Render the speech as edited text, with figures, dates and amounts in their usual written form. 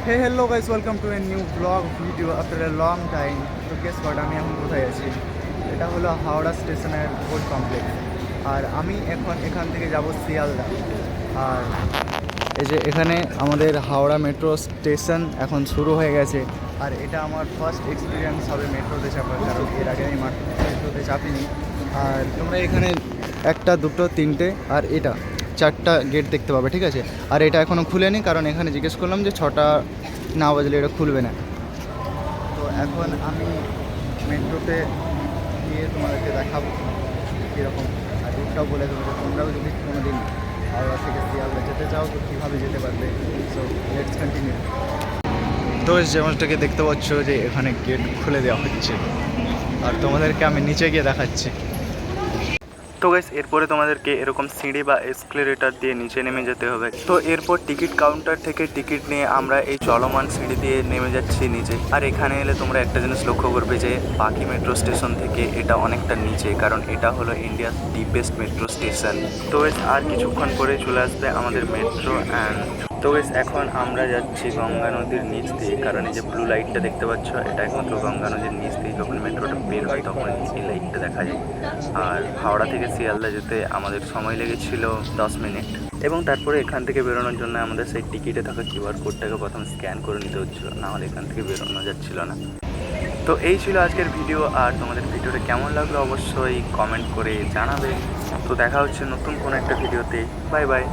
Hey hello guys, welcome to a new vlog video after a long time. তো guess what, আমি এখন কোথায় আছি? এটা হলো হাওড়া স্টেশনের বোট কমপ্লেক্স। আর আমি এখন এখান থেকে যাব শিয়ালদা। আর এই যে এখানে আমাদের হাওড়া মেট্রো স্টেশন এখন শুরু হয়ে গেছে। আর এটা আমার ফার্স্ট এক্সপিরিয়েন্স হবে মেট্রোতে চাপার, কারণ এর আগে আমি মেট্রোতে চাপিনি। আর তোমরা এখানে একটা দুটো তিনটে আর এটা চারটা গেট দেখতে পাবে, ঠিক আছে। আর এটা এখনও খুলেনি, কারণ এখানে জিজ্ঞেস করলাম যে 6টা না বাজলে এটা খুলবে না। তো এখন আমি মেট্রোতে গিয়ে তোমাদেরকে দেখাবো কীরকম, আর রুটটাও বলে দেবো যে তোমরাও যদি কোনো দিন হাওড়া থেকে শিয়ালদা যেতে চাও তো কীভাবে যেতে পারবে। So let's continue. তো যেমনটাকে দেখতে পাচ্ছ যে এখানে গেট খুলে দেওয়া হচ্ছে, আর তোমাদেরকে আমি নিচে গিয়ে দেখাচ্ছি। তো গাইস, এরপরে তোমাদেরকে এরকম সিঁড়ি বা এসকেলেটর দিয়ে নিচে নেমে যেতে হবে। তো এরপর টিকিট কাউন্টার থেকে টিকিট নিয়ে আমরা এই চলমান সিঁড়ি দিয়ে নেমে যাচ্ছি নিচে। আর এখানে এলে তোমরা একটা জিনিস লক্ষ্য করবে যে বাকি মেট্রো স্টেশন থেকে এটা অনেকটা নিচে, কারণ এটা হলো ইন্ডিয়ার ডিপেস্ট মেট্রো স্টেশন। তো গাইস, আর কিছুক্ষণ পরে চলে আসবে আমাদের মেট্রো। তো গাইস, এখন আমরা যাচ্ছি গঙ্গা নদীর নিচ দিয়ে, কারণ এই যে ব্লু লাইটটা দেখতে পাচ্ছ, এটা একমাত্র গঙ্গা নদীর নিচ দিয়ে যখন মেট্রোটা বের হয় তখন এই লাইটটা দেখা যায়। আর হাওড়া থেকে শিয়ালদা যেতে আমাদের সময় লেগেছিল 10 মিনিট, এবং তারপরে এখান থেকে বেরোনোর জন্য আমাদের সেই টিকিটে থাকা কিউআর কোডটাকে প্রথম স্ক্যান করে নিতে হচ্ছিলো, নাহলে এখান থেকে বেরোনো যাচ্ছিল না। তো এই ছিল আজকের ভিডিও, আর তোমাদের ভিডিওটা কেমন লাগলো অবশ্যই কমেন্ট করে জানাবে। তো দেখা হচ্ছে নতুন কোনো একটা ভিডিওতে। Bye bye.